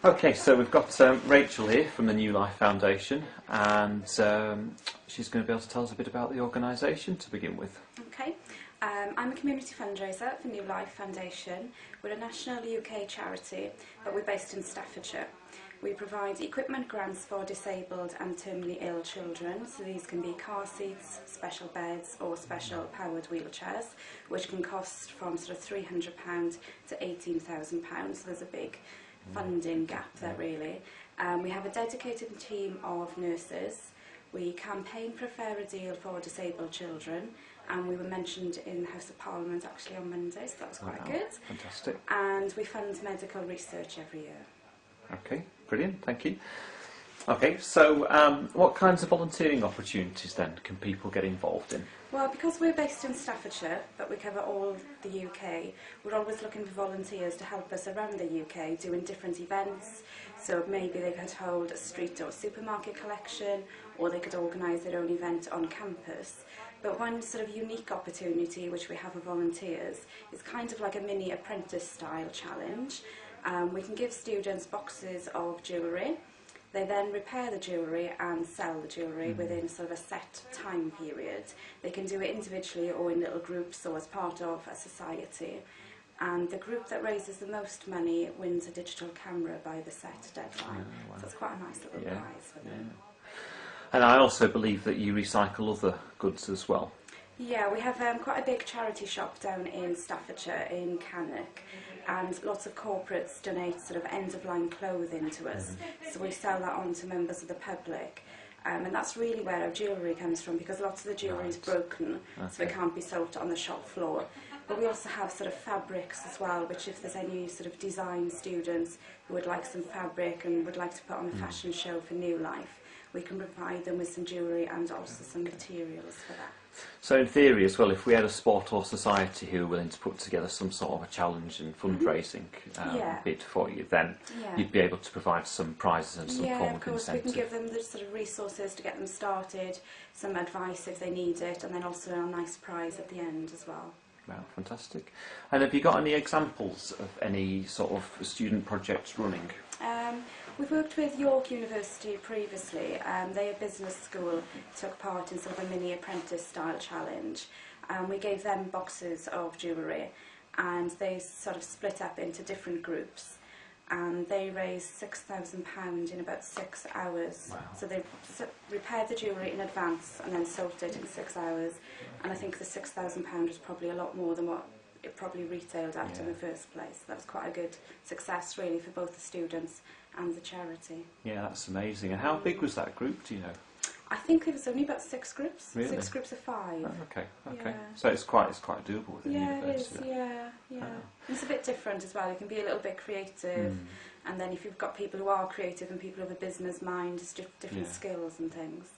Okay, so we've got Rachel here from the Newlife Foundation, and she's going to be able to tell us a bit about the organisation to begin with. Okay, I'm a community fundraiser for Newlife Foundation. We're a national UK charity, but we're based in Staffordshire. We provide equipment grants for disabled and terminally ill children, so these can be car seats, special beds or special powered wheelchairs, which can cost from sort of £300 to £18,000, so there's a big funding gap there really. We have a dedicated team of nurses. We campaign for a fairer deal for disabled children, and we were mentioned in the House of Parliament actually on Monday, so that was quite good. Fantastic. And we fund medical research every year. Okay, brilliant, thank you. Okay, so what kinds of volunteering opportunities then can people get involved in? Well, because we're based in Staffordshire, but we cover all the UK, we're always looking for volunteers to help us around the UK doing different events. So maybe they could hold a street or supermarket collection, or they could organise their own event on campus. But one sort of unique opportunity which we have for volunteers is kind of like a mini apprentice style challenge. We can give students boxes of jewellery. They then repair the jewellery and sell the jewellery within sort of a set time period. They can do it individually or in little groups or as part of a society. And the group that raises the most money wins a digital camera by the set deadline. Oh, wow. So it's quite a nice little prize for them. And I also believe that you recycle other goods as well. Yeah, we have quite a big charity shop down in Staffordshire, in Cannock, and lots of corporates donate sort of end-of-line clothing to us, so we sell that on to members of the public. And that's really where our jewellery comes from, because lots of the jewellery is broken, so it can't be sold on the shop floor. But we also have sort of fabrics as well, which if there's any sort of design students who would like some fabric and would like to put on a fashion show for Newlife, we can provide them with some jewellery and also some materials for that. So in theory as well, if we had a sport or society who were willing to put together some sort of a challenge and fundraising bid for you, then you'd be able to provide some prizes and some form of incentive. We can give them the sort of resources to get them started, some advice if they need it, and then also a nice prize at the end as well. Wow, fantastic. And have you got any examples of any sort of student projects running? We've worked with York University previously. They, a business school, took part in sort of a mini apprentice style challenge. We gave them boxes of jewellery, and they sort of split up into different groups, and they raised £6,000 in about 6 hours. Wow. So they repaired the jewellery in advance and then sold it in 6 hours, and I think the £6,000 was probably a lot more than what it probably retailed at in the first place. That was quite a good success really for both the students and the charity. Yeah, that's amazing. And how big was that group, do you know? I think there was only about 6 groups. Really? 6 groups of 5. Oh, okay. Yeah. So it's quite doable within university. Yeah, it is, It's a bit different as well. You can be a little bit creative, and then if you've got people who are creative and people with a business mind, it's different skills and things.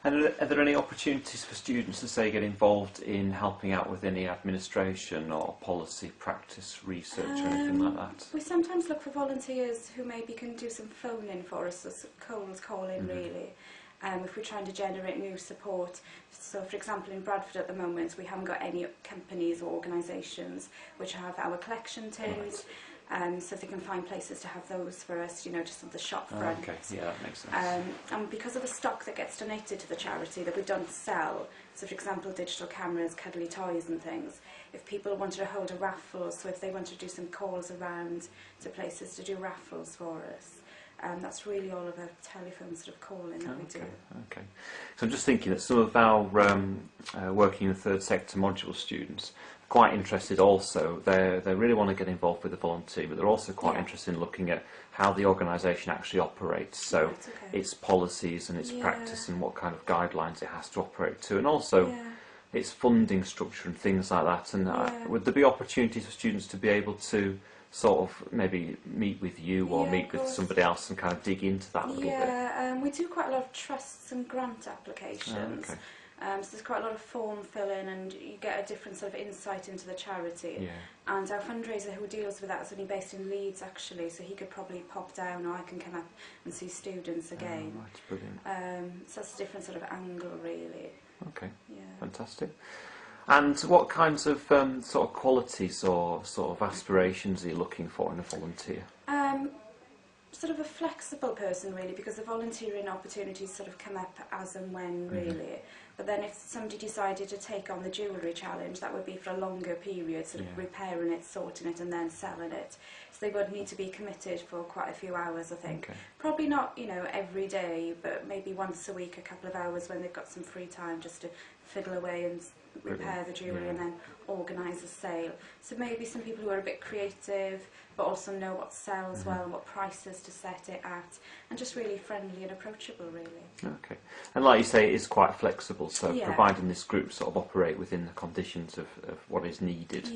And are there any opportunities for students to, say, get involved in helping out with any administration or policy, practice, research or anything like that? We sometimes look for volunteers who maybe can do some phoning for us, as cold calling really, if we're trying to generate new support. So for example in Bradford at the moment we haven't got any companies or organisations which have our collection tins. So if they can find places to have those for us, you know, just at the shop front. Okay, yeah, that makes sense. And because of the stock that gets donated to the charity that we don't sell, so for example digital cameras, cuddly toys and things, if people wanted to hold a raffle, so if they wanted to do some calls around to places to do raffles for us, that's really all of our telephone sort of calling that we do. Okay. So I'm just thinking that some of our working in the third sector module students are quite interested also. They really want to get involved with the volunteer, but they're also quite interested in looking at how the organisation actually operates. So its policies and its practice and what kind of guidelines it has to operate to, and also its funding structure and things like that. And would there be opportunities for students to be able to sort of maybe meet with you or meet with somebody else and kind of dig into that a little bit? Yeah, we do quite a lot of trusts and grant applications. So there's quite a lot of form filling and you get a different sort of insight into the charity. And our fundraiser who deals with that is only based in Leeds actually, so he could probably pop down or I can come up and see students again. That's brilliant. So that's a different sort of angle really. Okay, fantastic. And what kinds of sort of qualities or sort of aspirations are you looking for in a volunteer? sort of a flexible person really, because the volunteering opportunities sort of come up as and when really. But then if somebody decided to take on the jewellery challenge, that would be for a longer period, sort of repairing it, sorting it and then selling it. So they would need to be committed for quite a few hours, I think. Okay. Probably not, you know, every day, but maybe once a week, a couple of hours when they've got some free time just to fiddle away and repair the jewellery and then organise a sale. So maybe some people who are a bit creative but also know what sells well and what prices to set it at, and just really friendly and approachable really. Okay. And like you say, it's quite flexible, so providing this group sort of operate within the conditions of what is needed,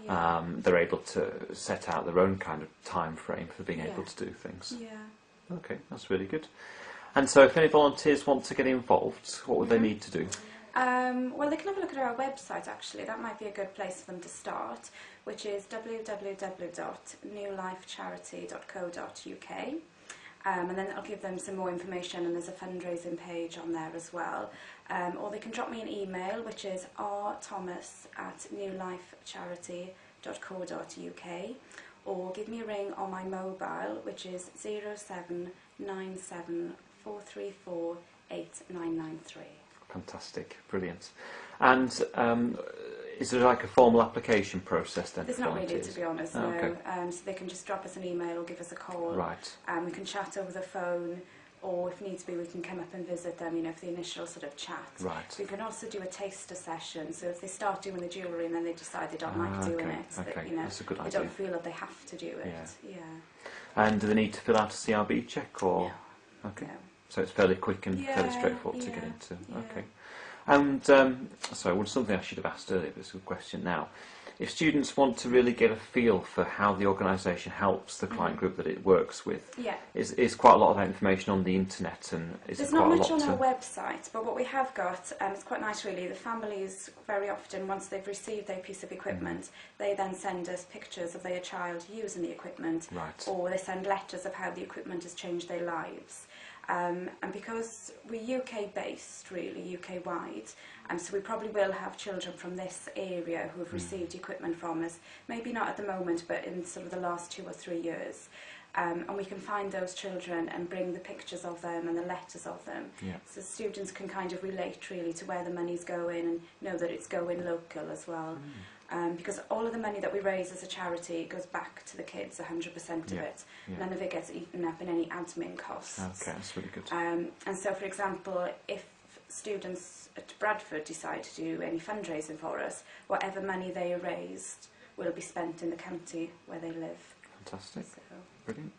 they're able to set out their own kind of time frame for being able to do things. Yeah. Okay, that's really good. And so if any volunteers want to get involved, what would they need to do? Well, they can have a look at our website actually. That might be a good place for them to start, which is www.newlifecharity.co.uk. And then I'll give them some more information, and there's a fundraising page on there as well. Or they can drop me an email, which is rthomas@newlifecharity.co.uk, or give me a ring on my mobile, which is 0797 434 8993. Fantastic, brilliant. And is there like a formal application process then? There's for not really, volunteers? to be honest, Oh, no. okay. So they can just drop us an email or give us a call. Right. We can chat over the phone, or if needs be, we can come up and visit them, you know, for the initial sort of chat. Right. We can also do a taster session, so if they start doing the jewellery and then they decide they don't like doing it, that, you know, that's a good they idea. don't feel that they have to do it. Yeah. And do they need to fill out a CRB check, or? Yeah. Okay. Yeah. So it's fairly quick and fairly straightforward to get into. Yeah. Okay. And sorry, well, something I should have asked earlier, but it's a good question now. If students want to really get a feel for how the organisation helps the client group that it works with, is quite a lot of that information on the internet, and there's not much on our website, but what we have got, it's quite nice really. The families very often, once they've received their piece of equipment, they then send us pictures of their child using the equipment, or they send letters of how the equipment has changed their lives. And because we're UK based, really UK wide, so we probably will have children from this area who have received equipment from us, maybe not at the moment, but in sort of the last 2 or 3 years. And we can find those children and bring the pictures of them and the letters of them, so students can kind of relate really to where the money's going and know that it's going local as well. Because all of the money that we raise as a charity goes back to the kids, 100% of it. None of it gets eaten up in any admin costs. Okay, that's really good. And so, for example, if students at Bradford decide to do any fundraising for us, whatever money they raised will be spent in the county where they live. Fantastic. So. Brilliant.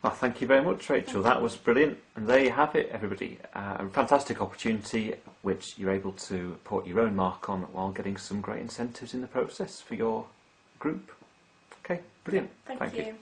Well, thank you very much, Rachel. That was brilliant. And there you have it, everybody. A fantastic opportunity which you're able to put your own mark on while getting some great incentives in the process for your group. Okay, brilliant. Thank you.